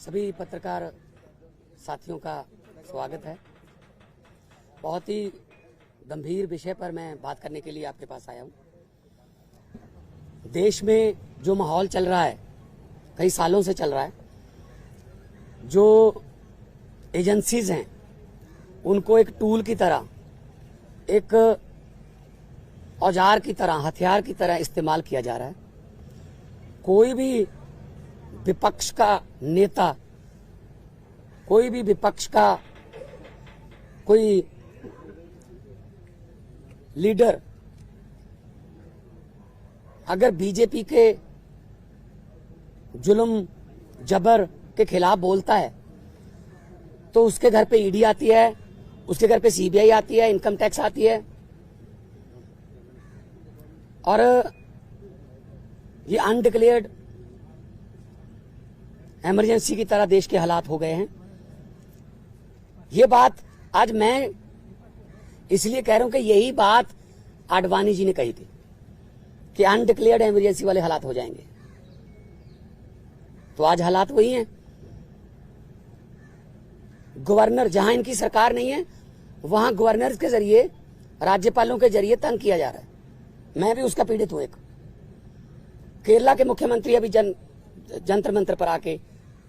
सभी पत्रकार साथियों का स्वागत है। बहुत ही गंभीर विषय पर मैं बात करने के लिए आपके पास आया हूँ। देश में जो माहौल चल रहा है, कई सालों से चल रहा है, जो एजेंसीज हैं उनको एक टूल की तरह, एक औजार की तरह, हथियार की तरह इस्तेमाल किया जा रहा है। कोई भी विपक्ष का नेता, कोई भी विपक्ष का कोई लीडर अगर बीजेपी के जुल्म जबर के खिलाफ बोलता है तो उसके घर पे ईडी आती है, उसके घर पे सीबीआई आती है, इनकम टैक्स आती है। और ये अनडिक्लेयर्ड इमरजेंसी की तरह देश के हालात हो गए हैं। ये बात आज मैं इसलिए कह रहा हूं कि यही बात आडवाणी जी ने कही थी कि अनडिक्लेयर्ड इमरजेंसी वाले हालात हो जाएंगे। तो आज हालात वही हैं। गवर्नर, जहां इनकी सरकार नहीं है वहां गवर्नर के जरिए, राज्यपालों के जरिए तंग किया जा रहा है। मैं भी उसका पीड़ित हूं। एक केरला के मुख्यमंत्री अभी जंतर मंतर पर आके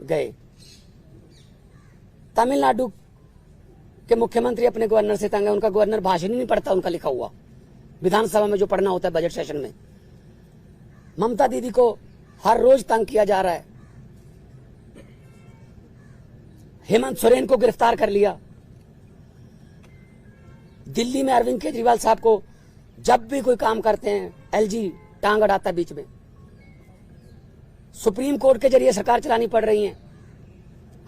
गए। तमिलनाडु के मुख्यमंत्री अपने गवर्नर से तंग है। उनका गवर्नर भाषण ही नहीं पढ़ता, उनका लिखा हुआ विधानसभा में जो पढ़ना होता है बजट सेशन में। ममता दीदी को हर रोज तंग किया जा रहा है। हेमंत सोरेन को गिरफ्तार कर लिया। दिल्ली में अरविंद केजरीवाल साहब को जब भी कोई काम करते हैं एलजी टांग अड़ाता है बीच में। सुप्रीम कोर्ट के जरिए सरकार चलानी पड़ रही है।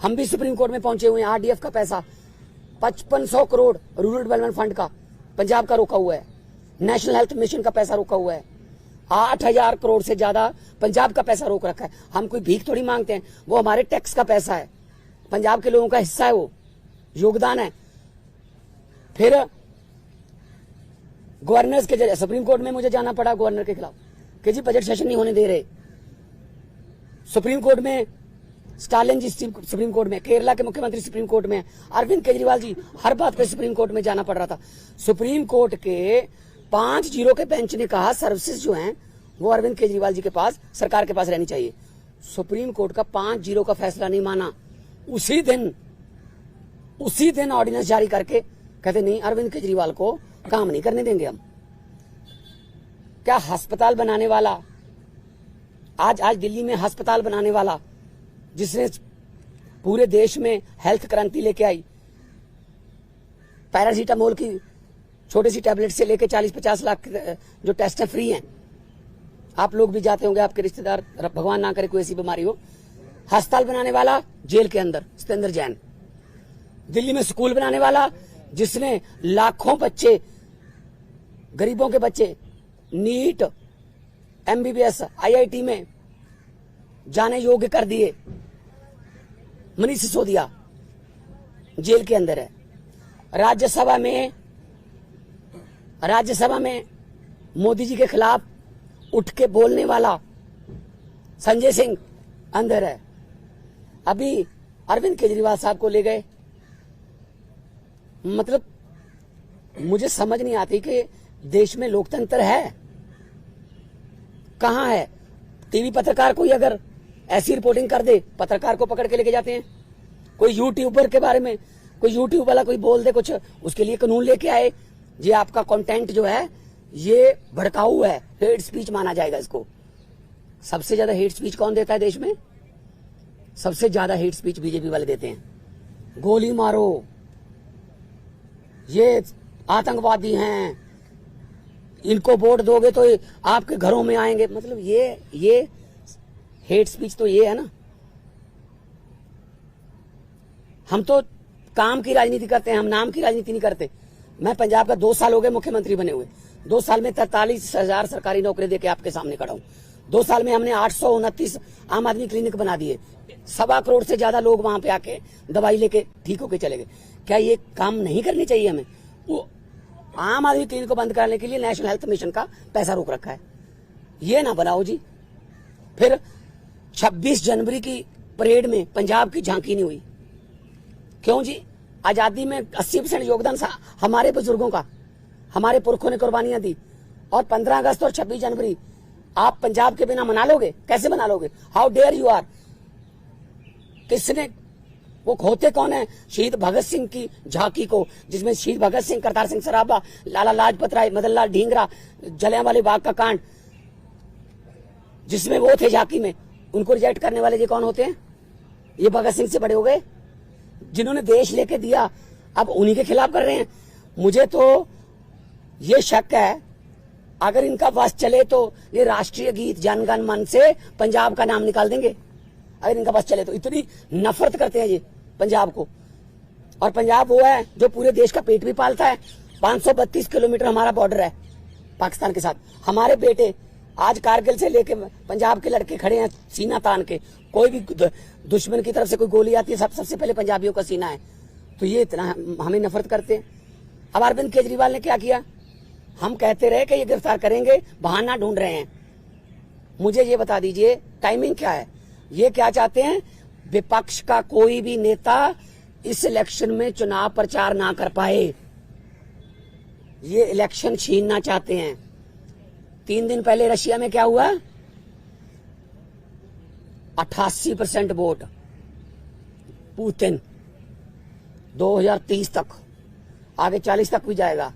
हम भी सुप्रीम कोर्ट में पहुंचे हुए हैं। आरडीएफ का पैसा 5500 करोड़ रूरल डेवलपमेंट फंड का पंजाब का रोका हुआ है। नेशनल हेल्थ मिशन का पैसा रोका हुआ है। 8000 करोड़ से ज्यादा पंजाब का पैसा रोक रखा है। हम कोई भीख थोड़ी मांगते हैं, वो हमारे टैक्स का पैसा है, पंजाब के लोगों का हिस्सा है, वो योगदान है। फिर गवर्नर्स के जरिए सुप्रीम कोर्ट में मुझे जाना पड़ा गवर्नर के खिलाफ कि जी बजट सेशन नहीं होने दे रहे। सुप्रीम कोर्ट में स्टालिन जी सुप्रीम कोर्ट में, केरला के मुख्यमंत्री सुप्रीम कोर्ट में, अरविंद केजरीवाल जी, हर बात पे सुप्रीम कोर्ट में जाना पड़ रहा था। सुप्रीम कोर्ट के 5-0 के बेंच ने कहा सर्विसेज जो हैं वो अरविंद केजरीवाल जी के पास, सरकार के पास रहनी चाहिए। सुप्रीम कोर्ट का 5-0 का फैसला नहीं माना। उसी दिन ऑर्डिनेंस जारी करके कहते नहीं, अरविंद केजरीवाल को काम नहीं करने देंगे हम। क्या अस्पताल बनाने वाला, आज दिल्ली में अस्पताल बनाने वाला, जिसने पूरे देश में हेल्थ क्रांति लेके आई, पैरासीटामोल की छोटी सी टैबलेट से लेके 40-50 लाख जो टेस्ट है फ्री हैं। आप लोग भी जाते होंगे, आपके रिश्तेदार, भगवान ना करे कोई ऐसी बीमारी हो। अस्पताल बनाने वाला जेल के अंदर सत्येंद्र जैन। दिल्ली में स्कूल बनाने वाला जिसने लाखों बच्चे, गरीबों के बच्चे नीट, एमबीबीएस, आईआईटी में जाने योग्य कर दिए, मनीष सिसोदिया जेल के अंदर है। राज्यसभा में मोदी जी के खिलाफ उठ के बोलने वाला संजय सिंह अंदर है। अभी अरविंद केजरीवाल साहब को ले गए। मतलब मुझे समझ नहीं आती कि देश में लोकतंत्र है कहां है। टीवी पत्रकार कोई अगर ऐसी रिपोर्टिंग कर दे, पत्रकार को पकड़ के लेके जाते हैं। कोई यूट्यूबर के बारे में, कोई यूट्यूब वाला कोई बोल दे कुछ, उसके लिए कानून लेके आए, ये आपका कंटेंट जो है ये भड़काऊ है, हेट स्पीच माना जाएगा इसको। सबसे ज्यादा हेट स्पीच कौन देता है देश में? सबसे ज्यादा हेट स्पीच बीजेपी वाले देते हैं। गोली मारो, ये आतंकवादी हैं, इनको वोट दोगे तो आपके घरों में आएंगे। मतलब ये हेट स्पीच तो ये है ना। हम तो काम की राजनीति करते हैं, हम नाम की राजनीति नहीं करते। मैं पंजाब का 2 साल हो गए मुख्यमंत्री बने हुए। 2 साल में 43,000 सरकारी नौकरी देके आपके सामने खड़ा हूं। 2 साल में हमने 829 आम आदमी क्लिनिक बना दिए। 1.25 करोड़ से ज्यादा लोग वहां पे आके दवाई लेके ठीक होके चले गए। क्या ये काम नहीं करनी चाहिए हमें? वो आम आदमी क्लिनिक को बंद करने के लिए नेशनल हेल्थ मिशन का पैसा रोक रखा है। ये ना बनाओ जी। फिर 26 जनवरी की परेड में पंजाब की झांकी नहीं हुई। क्यों जी? आजादी में 80% योगदान हमारे बुजुर्गों का, हमारे पुरखों ने कुर्बानियां दी, और 15 अगस्त और 26 जनवरी आप पंजाब के बिना मना लोगे? कैसे मना लोगे? How dare you are. किसने, वो होते कौन है शहीद भगत सिंह की झांकी को, जिसमें शहीद भगत सिंह, करतार सिंह सराभा, लाला लाजपत राय, मदन लाल ढींगरा, जलियांवाला बाग का कांड, जिसमें वो थे झांकी में, उनको रिजेक्ट करने वाले ये कौन होते हैं? ये भगत सिंह से बड़े हो गए, जिन्होंने देश लेके दिया, अब उन्हीं के खिलाफ कर रहे हैं। मुझे तो ये शक है, अगर इनका बस चले तो ये राष्ट्रीय गीत जन गण मन से पंजाब का नाम निकाल देंगे। अगर इनका बस चले तो इतनी नफरत करते हैं ये पंजाब को। और पंजाब वो है जो पूरे देश का पेट भी पालता है। 532 किलोमीटर हमारा बॉर्डर है पाकिस्तान के साथ। हमारे बेटे आज कारगिल से लेके पंजाब के लड़के खड़े हैं सीना तान के। कोई भी दुश्मन की तरफ से कोई गोली आती है, सबसे पहले पंजाबियों का सीना है। तो ये इतना हमें नफरत करते हैं। अब अरविंद केजरीवाल ने क्या किया? हम कहते रहे कि ये गिरफ्तार करेंगे, बहाना ढूंढ रहे हैं। मुझे ये बता दीजिए टाइमिंग क्या है? ये क्या चाहते हैं? विपक्ष का कोई भी नेता इस इलेक्शन में चुनाव प्रचार ना कर पाए, ये इलेक्शन छीनना चाहते हैं। 3 दिन पहले रशिया में क्या हुआ? 88% वोट पुतिन। 2030 तक, आगे 40 तक भी जाएगा।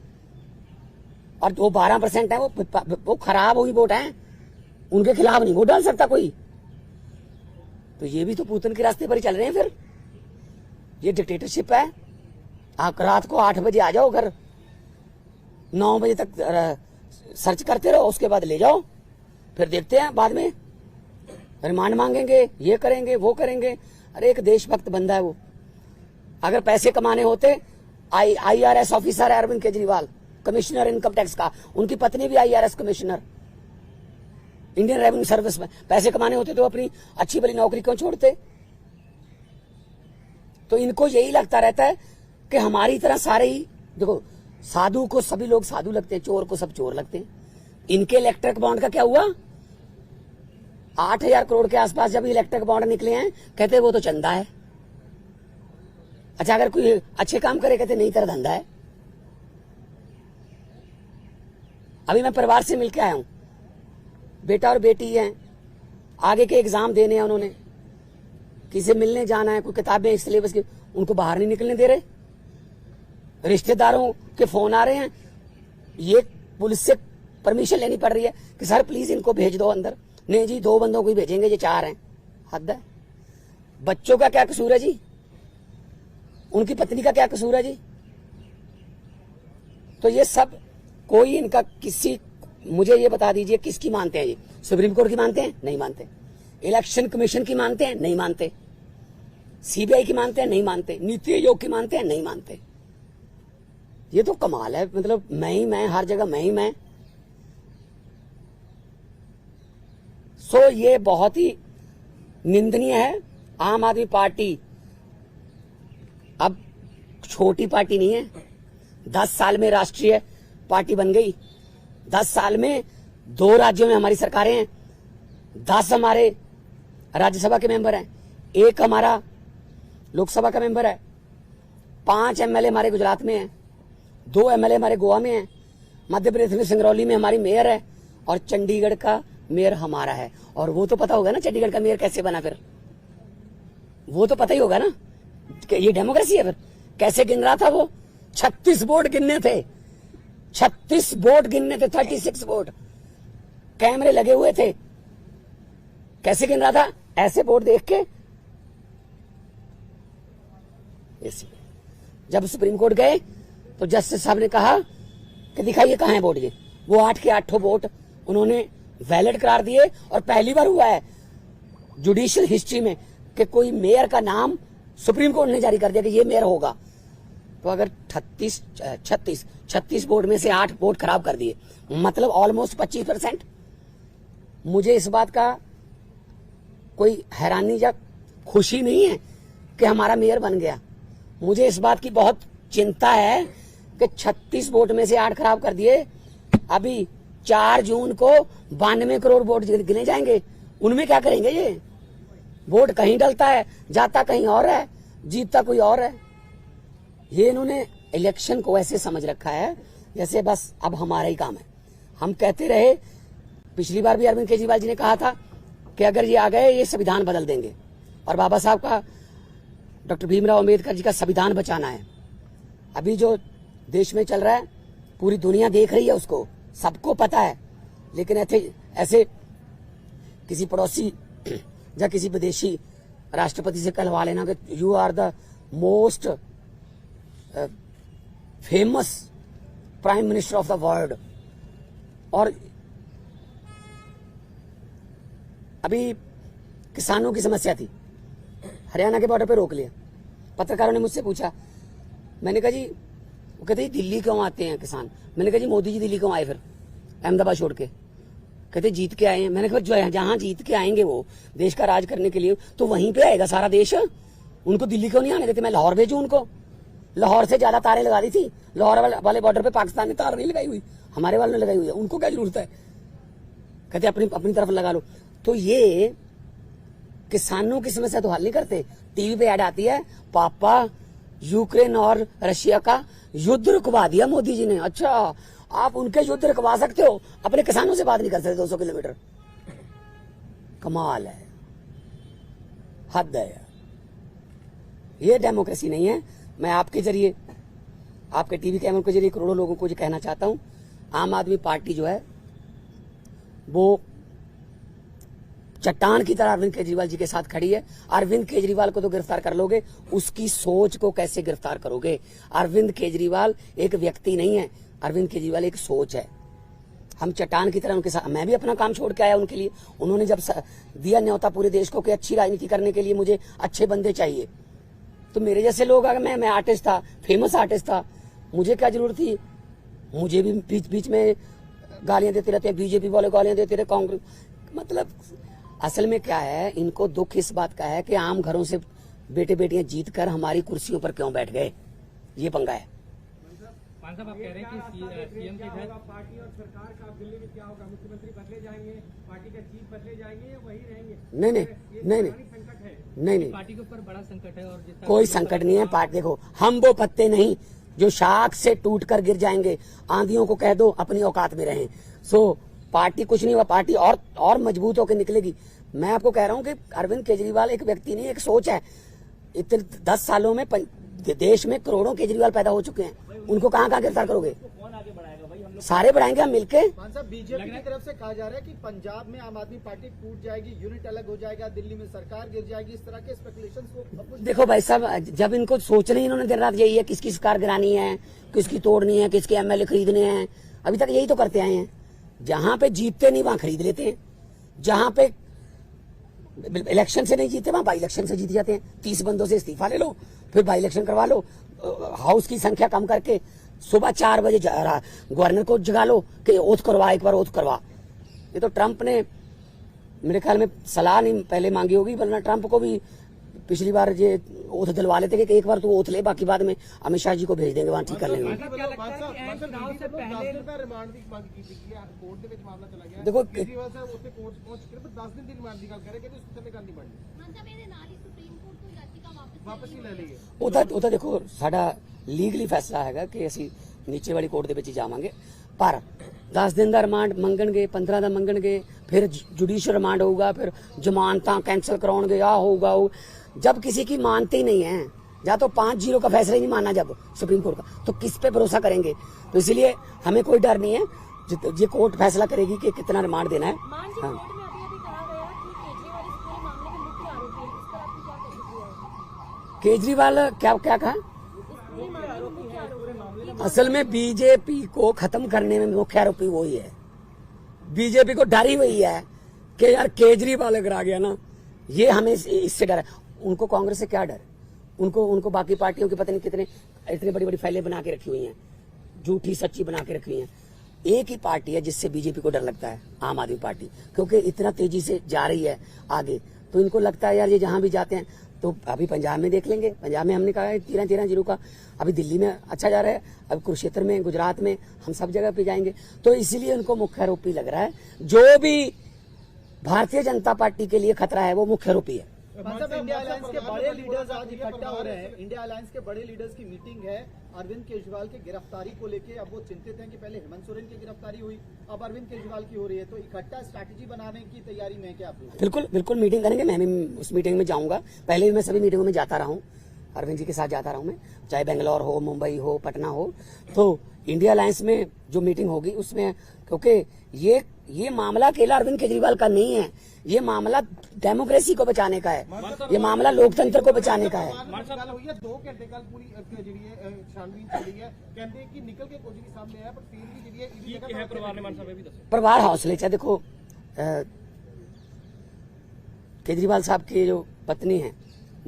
और जो 12% है वो खराब हुई वोट है, उनके खिलाफ नहीं वोट डाल सकता कोई। तो ये भी तो पुतिन के रास्ते पर ही चल रहे हैं। फिर ये डिक्टेटरशिप है। आप रात को 8 बजे आ जाओ घर, 9 बजे तक सर्च करते रहो, उसके बाद ले जाओ, फिर देखते हैं बाद में रिमांड मांगेंगे, ये करेंगे वो करेंगे। अरे एक देशभक्त बंदा है वो। अगर पैसे कमाने होते, IRS ऑफिसर है Arvind Kejriwal, commissioner income tax का, उनकी पत्नी भी IRS commissioner Indian revenue service में। पैसे कमाने होते तो अपनी अच्छी भली नौकरी क्यों छोड़ते? तो इनको यही लगता रहता है कि हमारी तरह सारे ही, देखो साधु को सभी लोग साधु लगते हैं, चोर को सब चोर लगते हैं। इनके इलेक्ट्रिक बॉन्ड का क्या हुआ? 8,000 करोड़ के आसपास जब इलेक्ट्रिक बॉन्ड निकले हैं, कहते वो तो चंदा है। अच्छा, अगर कोई अच्छे काम करे कहते नहीं, तेरा धंधा है। अभी मैं परिवार से मिलकर आया हूं, बेटा और बेटी हैं, आगे के एग्जाम देने हैं उन्होंने, किसी मिलने जाना है, कोई किताबें सिलेबस की, उनको बाहर नहीं निकलने दे रहे। रिश्तेदारों के फोन आ रहे हैं, ये पुलिस से परमिशन लेनी पड़ रही है कि सर प्लीज इनको भेज दो अंदर। नहीं जी, 2 बंदों को ही भेजेंगे, ये 4 हैं। हद है। बच्चों का क्या कसूर है जी? उनकी पत्नी का क्या कसूर है जी? तो ये सब कोई इनका किसी, मुझे ये बता दीजिए किसकी मानते हैं ये? सुप्रीम कोर्ट की मानते हैं? नहीं मानते। इलेक्शन कमीशन की मानते हैं? नहीं मानते। CBI की मानते हैं? नहीं मानते। नीति आयोग की मानते हैं? नहीं मानते। ये तो कमाल है। मतलब मैं ही मैं, हर जगह मैं ही मैं। सो ये बहुत ही निंदनीय है। आम आदमी पार्टी अब छोटी पार्टी नहीं है। 10 साल में राष्ट्रीय पार्टी बन गई। 10 साल में 2 राज्यों में हमारी सरकारें हैं। 10 हमारे राज्यसभा के मेंबर हैं, 1 हमारा लोकसभा का मेंबर है, 5 MLA हमारे गुजरात में हैं, 2 MLA हमारे गोवा में हैं, मध्य प्रदेश में सिंगरौली में हमारी मेयर है, और चंडीगढ़ का मेयर हमारा है। और वो तो पता होगा ना चंडीगढ़ का मेयर कैसे बना? फिर वो तो पता ही होगा ना कि ये डेमोक्रेसी है। फिर कैसे गिन रहा था वो? 36 वोट गिनने थे, 36 वोट गिनने थे, 36 वोट, कैमरे लगे हुए थे। कैसे गिन रहा था? ऐसे वोट देख के। जब सुप्रीम कोर्ट गए तो जस्टिस साहब ने कहा कि दिखाइए कहां है वोट। ये वो 8 के 8 वोट उन्होंने वैलिड करार दिए। और पहली बार हुआ है जुडिशियल हिस्ट्री में कि कोई मेयर का नाम सुप्रीम कोर्ट ने जारी कर दिया कि ये मेयर होगा। तो अगर 36 वोट में से 8 वोट खराब कर दिए, मतलब ऑलमोस्ट 25%। मुझे इस बात का कोई हैरानी या खुशी नहीं है कि हमारा मेयर बन गया। मुझे इस बात की बहुत चिंता है कि 36 वोट में से 8 खराब कर दिए। अभी 4 जून को 92 करोड़ वोट गिने जाएंगे, उनमें क्या करेंगे? वोट कहीं डलता है, जाता कहीं और है, जीतता कोई और है। ये इन्होंने इलेक्शन को ऐसे समझ रखा है जैसे बस अब हमारा ही काम है। हम कहते रहे, पिछली बार भी अरविंद केजरीवाल जी ने कहा था कि अगर ये आ गए ये संविधान बदल देंगे, और बाबा साहब का, डॉक्टर भीमराव अंबेडकर जी का संविधान बचाना है। अभी जो देश में चल रहा है पूरी दुनिया देख रही है, उसको सबको पता है, लेकिन ऐसे किसी पड़ोसी या किसी विदेशी राष्ट्रपति से कहलवा लेना कि you are the most famous prime minister of the world. और अभी किसानों की समस्या थी, हरियाणा के बॉर्डर पे रोक लिया। पत्रकारों ने मुझसे पूछा, मैंने कहा जी, वो कहते दिल्ली क्यों आते हैं किसान? मैंने कहा जी मोदी जी दिल्ली क्यों आए फिर अहमदाबाद छोड़ के? कहते जीत के आए हैं। मैंने कहा जो जहां जीत के आएंगे वो देश का राज करने के लिए, तो वहीं पे आएगा सारा देश, उनको दिल्ली क्यों नहीं आने देते? मैं लाहौर भेजूं उनको? लाहौर से ज्यादा तारें लगा दी थी, लाहौर वाले बॉर्डर पे पाकिस्तान ने तार नहीं लगाई हुई, हमारे वालों ने लगाई हुई है, उनको क्या जरूरत है? कहते अपनी तरफ लगा लो। तो ये किसानों की समस्या तो हल नहीं करते। टीवी पे ऐड आती है, पापा यूक्रेन और रशिया का युद्ध रुकवा दिया मोदी जी ने। अच्छा, आप उनके युद्ध रुकवा सकते हो, अपने किसानों से बात नहीं कर सकते 200 किलोमीटर? कमाल है, हद है। ये डेमोक्रेसी नहीं है। मैं आपके जरिए, आपके टीवी कैमरों के जरिए करोड़ों लोगों को ये कहना चाहता हूं, आम आदमी पार्टी जो है वो चट्टान की तरह अरविंद केजरीवाल जी के साथ खड़ी है। अरविंद केजरीवाल को तो गिरफ्तार कर लोगे, उसकी सोच को कैसे गिरफ्तार करोगे? अरविंद केजरीवाल एक व्यक्ति नहीं है, अरविंद केजरीवाल एक सोच है। हम चट्टान की तरह उनके साथ, मैं भी अपना काम छोड़ के आया उनके लिए। उन्होंने जब दिया न्योता पूरे देश को कि अच्छी राजनीति करने के लिए मुझे अच्छे बंदे चाहिए, तो मेरे जैसे लोग, अगर मैं आर्टिस्ट था, फेमस आर्टिस्ट था, मुझे क्या जरूरत थी? मुझे भी बीच बीच में गालियां देते रहते हैं, बीजेपी वाले गालियां देते रहे, कांग्रेस। मतलब असल में क्या है, इनको दुख इस बात का है कि आम घरों से बेटे बेटियां जीत कर हमारी कुर्सियों पर क्यों बैठ गए, ये पंगा है। साहब, आप कह रहे हैं कि सीएम की पार्टी और सरकार का दिल्ली में क्या होगा? मुख्यमंत्री बदले जाएंगे, पार्टी के चीफ बदले जाएंगे या वही रहेंगे? नहीं, पार्टी के ऊपर बड़ा संकट है। और कोई संकट नहीं है। पार्टी देखो, हम वो पत्ते नहीं जो शाख से टूटकर गिर जाएंगे। आंधियों को कह दो अपनी औकात में रहें। सो पार्टी कुछ नहीं हुआ, पार्टी और मजबूत होकर निकलेगी। मैं आपको कह रहा हूं कि अरविंद केजरीवाल एक व्यक्ति नहीं, एक सोच है। इतने 10 सालों में देश में करोड़ों केजरीवाल पैदा हो चुके हैं, उनको कहां गिरफ्तार करोगे? कौन आगे बढ़ाएगा भाई? हम लोग सारे बढ़ाएंगे हम मिलके। बीजेपी की तरफ से कहा जा रहा है कि पंजाब में आम आदमी पार्टी टूट जाएगी, यूनिट अलग हो जाएगा, दिल्ली में सरकार गिर जाएगी, इस तरह के स्पेकुलेशंस को। देखो भाई साहब, जब इनको सोचना ही इन्होंने दिन रात यही है, किसकी सरकार गिरानी है, किसकी तोड़नी है, किसके एमएलए खरीदने हैं, अभी तक यही तो करते आए हैं। जहां पे जीतते नहीं वहां खरीद लेते हैं, जहां पे इलेक्शन से नहीं जीते वहां बाई इलेक्शन से जीत जाते हैं। 30 बंदों से इस्तीफा ले लो, फिर बाई इलेक्शन करवा लो, हाउस की संख्या कम करके सुबह 4 बजे गवर्नर को जगा लो कि ओथ करवा, एक बार ओथ करवा। ये तो ट्रंप ने मेरे ख्याल में सलाह नहीं पहले मांगी होगी, वरना ट्रंप को भी पिछली बार ये ओथ दिलवा लेते कि एक बार तो ओथ ले, बाकी बाद में अमित शाह जी को भेज देंगे, वहां ठीक कर लेंगे। देखो ਉਹ ਦੇਖੋ ਸਾਡਾ ਲੀਗਲੀ ਫੈਸਲਾ ਹੈਗਾ ਕਿ ਅਸੀਂ ਨੀਚੇ ਵਾਲੀ ਕੋਰਟ ਦੇ ਵਿੱਚ ਜਾਵਾਂਗੇ, ਪਰ 10 दिन ਦਾ ਰਿਮਾਂਡ ਮੰਗਣਗੇ, 15 ਦਾ ਮੰਗਣਗੇ, फिर जुडिशियल रिमांड होगा, फिर जमानत कैंसिल कराओगे, आ होगा। जब किसी की मानते ही नहीं है, या तो 5-0 का फैसला ही नहीं माना जब सुप्रीम कोर्ट का, तो किस पे भरोसा करेंगे? तो इसलिए हमें कोई डर नहीं है, ये कोर्ट फैसला करेगी कि कितना रिमांड देना है। हाँ। केजरीवाल क्या कहा? असल में बीजेपी को खत्म करने में मुख्य आरोपी वही है। बीजेपी को डर ही वही है कि यार केजरीवाल अगर आ गया ना, ये हमें इससे डर है। उनको कांग्रेस से क्या डर? उनको बाकी पार्टियों की पता नहीं कितने इतनी बड़ी बड़ी फाइलें बना के रखी हुई हैं, झूठी सच्ची बना के रखी हुई हैं। एक ही पार्टी है जिससे बीजेपी को डर लगता है, आम आदमी पार्टी, क्योंकि इतना तेजी से जा रही है आगे। तो इनको लगता है यार ये जहां भी जाते हैं, तो अभी पंजाब में देख लेंगे, पंजाब में हमने कहा है 13-0 का, अभी दिल्ली में अच्छा जा रहा है, अब कुरुक्षेत्र में, गुजरात में, हम सब जगह पे जाएंगे। तो इसीलिए उनको मुख्य आरोपी लग रहा है। जो भी भारतीय जनता पार्टी के लिए खतरा है वो मुख्य आरोपी है। मतलब इंडिया अलायंस के बड़े लीडर्स आज इकट्ठा हो रहे हैं। इंडिया अलायंस के बड़े लीडर्स की मीटिंग है अरविंद केजरीवाल की गिरफ्तारी को लेके। अब वो चिंतित हैं कि पहले हेमंत सोरेन की गिरफ्तारी हुई, अब अरविंद केजरीवाल की हो रही है, तो इकट्ठा स्ट्रैटेजी बनाने की तैयारी में है क्या आप लोग? बिल्कुल बिल्कुल मीटिंग करेंगे। मैं भी उस मीटिंग में जाऊंगा। पहले भी मैं सभी मीटिंगों में जाता रहा हूँ, अरविंद जी के साथ जाता रहा हूँ मैं, चाहे बेंगलोर हो, मुंबई हो, पटना हो। तो इंडिया अलायंस में जो मीटिंग होगी उसमें, क्योंकि ये मामला अकेला अरविंद केजरीवाल का नहीं है, ये मामला डेमोक्रेसी को बचाने का है, ये मामला लोकतंत्र को बचाने का है। 2 घंटे कल पूरी छानबीन चली है, कहते हैं कि निकल के कुछ भी सामने आया, पर फिर भी परिवार हौसले चाहे देखो, केजरीवाल साहब की जो पत्नी है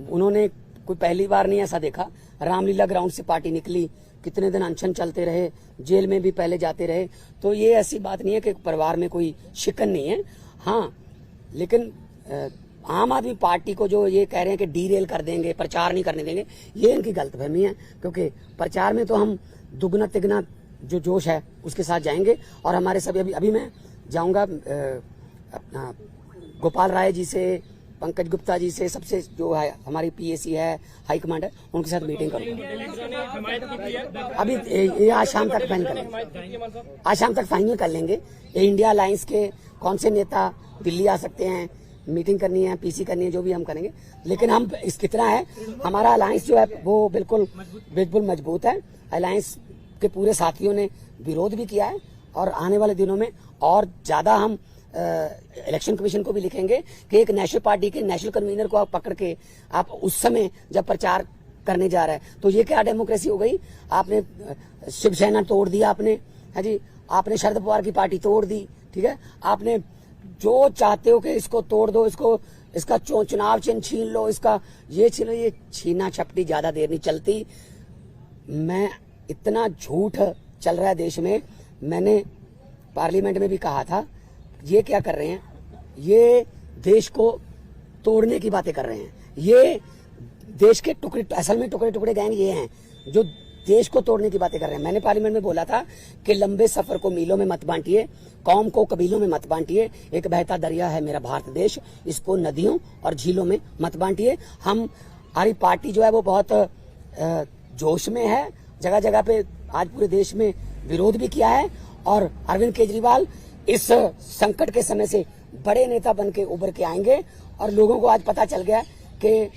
उन्होंने कोई पहली बार नहीं ऐसा देखा, रामलीला ग्राउंड से पार्टी निकली, कितने दिन अनशन चलते रहे, जेल में भी पहले जाते रहे। तो ये ऐसी बात नहीं है कि परिवार में कोई शिकन नहीं है। हाँ, लेकिन आम आदमी पार्टी को जो ये कह रहे हैं कि डीरेल कर देंगे, प्रचार नहीं करने देंगे, ये इनकी गलतफहमी है। क्योंकि प्रचार में तो हम दुगना तिगना जो जोश है उसके साथ जाएंगे। और हमारे सभी अभी मैं जाऊंगा अपना गोपाल राय जी से, पंकज गुप्ता जी से, सबसे जो है हमारी पीएसी है, हाईकमांड है, उनके साथ मीटिंग करूंगा। अभी ये आज शाम तक फाइनल करेंगे, आज शाम तक फाइनल कर लेंगे। ये इंडिया अलायंस के कौन से नेता दिल्ली आ सकते हैं, मीटिंग करनी है, पीसी करनी है, जो भी हम करेंगे। लेकिन हम इस कितना है, हमारा अलायंस जो है वो बिल्कुल मजबूत है। अलायंस के पूरे साथियों ने विरोध भी किया है और आने वाले दिनों में और ज्यादा हम इलेक्शन कमीशन को भी लिखेंगे कि एक नेशनल पार्टी के नेशनल कन्वीनर को आप पकड़ के आप उस समय जब प्रचार करने जा रहा है, तो ये क्या डेमोक्रेसी हो गई? आपने शिवसेना तोड़ दिया, आपने है जी, आपने शरद पवार की पार्टी तोड़ दी, ठीक है, आपने जो चाहते हो कि इसको तोड़ दो, इसका चुनाव चिन्ह छीन लो, इसका ये छीन लो, ये छीना छपटी ज्यादा देर नहीं चलती। मैं इतना झूठ चल रहा है देश में, मैंने पार्लियामेंट में भी कहा था, ये क्या कर रहे हैं, ये देश को तोड़ने की बातें कर रहे हैं। ये देश के टुकड़े, असल में टुकड़े टुकड़े गैंग ये हैं जो देश को तोड़ने की बातें कर रहे हैं। मैंने पार्लियामेंट में बोला था कि लंबे सफर को मीलों में मत बांटिए, कौम को कबीलों में मत बांटिए, एक बहता दरिया है मेरा भारत देश, इसको नदियों और झीलों में मत बांटिए। हमारी पार्टी जो है वो बहुत जोश में है, जगह जगह पे आज पूरे देश में विरोध भी किया है। और अरविंद केजरीवाल इस संकट के समय से बड़े नेता बन के उभर के आएंगे और लोगों को आज पता चल गया कि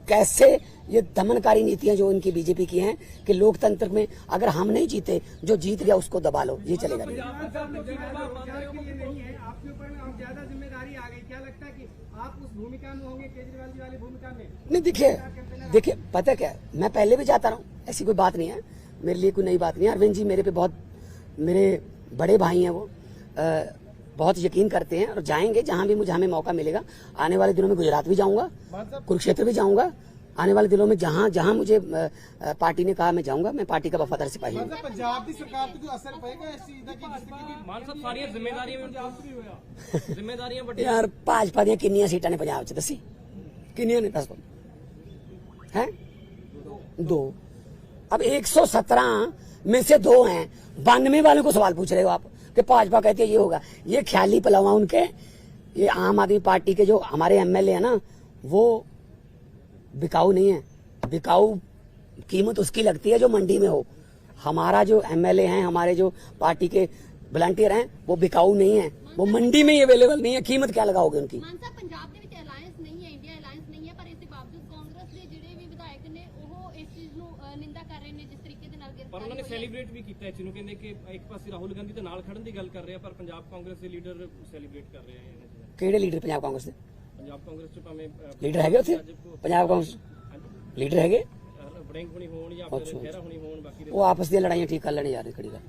कैसे ये दमनकारी नीतियां जो इनकी बीजेपी की हैं कि लोकतंत्र में अगर हम नहीं जीते, जो जीत गया उसको दबा लो, ये चलेगा नहीं। आपके ऊपर ज्यादा जिम्मेदारी आ गई, क्या लगता है कि आप उस भूमिका में होंगे, केजरीवाल जी वाली भूमिका में? नहीं, देखिए पता क्या है, मैं पहले भी जाता रहा हूँ, ऐसी कोई बात नहीं है, मेरे लिए कोई नई बात नहीं है। अरविंद जी मेरे पे बहुत, मेरे बड़े भाई हैं, वो बहुत यकीन करते हैं और जाएंगे जहां भी हमें मौका मिलेगा। आने वाले दिनों में गुजरात भी जाऊंगा, कुरुक्षेत्र भी जाऊंगा, आने वाले दिनों में जहां जहां मुझे पार्टी ने कहा मैं जाऊंगा। मैं पार्टी का वफादार सिपाही हूँ। पंजाब की सरकार पे जो असर पड़ेगा इस चीज का, मान साहब सारी जिम्मेदारियां बड़ी यार भाजपा दी किन्नियां सीटां ने पंजाब च दसी, किन्नियां ने दस हैं? 2। अब 117 में से 2 हैं, 92 वालों को सवाल पूछ रहे हो आप कि भाजपा कहती है ये होगा। ये ख्याली पलावा उनके, ये आम आदमी पार्टी के जो हमारे एमएलए है ना, वो बिकाऊ नहीं है। बिकाऊ कीमत उसकी लगती है जो मंडी में हो। हमारा जो एमएलए हैं, हमारे जो पार्टी के वॉलंटियर हैं, वो बिकाऊ नहीं है, वो मंडी में ही अवेलेबल नहीं है। कीमत क्या लगाओगे उनकी? पंजाब ਦੇ ਵਿੱਚ ਅਲਾਈਅੰਸ ਨਹੀਂ ਹੈ, ਇੰਡੀਆ ਅਲਾਈਅੰਸ ਨਹੀਂ ਹੈ, ਪਰ ਇਸ ਦੇ ਬਾਵਜੂਦ ਕਾਂਗਰਸ ਦੇ ਜਿਹੜੇ ਵੀ ਵਿਧਾਇਕ ਨੇ ਉਹ ਇਸ ਚੀਜ਼ ਨੂੰ ਨਿੰਦਾ ਕਰ ਰਹੇ ਨੇ, ਜਿਸ ਤਰੀਕੇ ਦੇ ਨਾਲ ਪਰ ਉਹਨਾਂ ਨੇ ਸੈਲੀਬ੍ਰੇਟ ਵੀ ਕੀਤਾ ਇਸ ਨੂੰ, ਕਹਿੰਦੇ ਕਿ ਇੱਕ ਪਾਸੇ ਰਾਹੁਲ ਗਾਂਧੀ ਦੇ ਨਾਲ ਖੜਨ ਦੀ ਗੱਲ ਕਰ ਰਹੇ ਆ, ਪਰ ਪੰਜਾਬ ਕਾਂਗਰਸ ਦੇ ਲੀਡਰ ਸੈਲੀਬ੍ਰੇਟ ਕਰ ਰਹੇ ਆ। ਕਿਹੜੇ ਲੀਡਰ ਪੰਜਾਬ ਕਾਂਗਰਸ ਦੇ? ਪੰਜਾਬ ਕਾਂਗਰਸ ਚ ਭਾਵੇਂ ਲੀਡਰ ਹੈਗੇ ਉੱਥੇ ਪੰਜਾਬ ਕਾਂਗਰਸ ਲੀਡਰ ਹੈਗੇ, ਬੜਿੰਗ ਹੋਣੀ ਹੋਣ ਜਾਂ ਫਿਰ ਖਹਿਰਾ ਹੋਣੀ ਹੋਣ, ਬਾਕੀ ਉਹ ਆਪਸ ਦੀਆਂ ਲੜਾਈਆਂ ਠੀਕ ਕਰ ਲੈਣ ਯਾਰ, ਖੜੀ ਗੱਲ।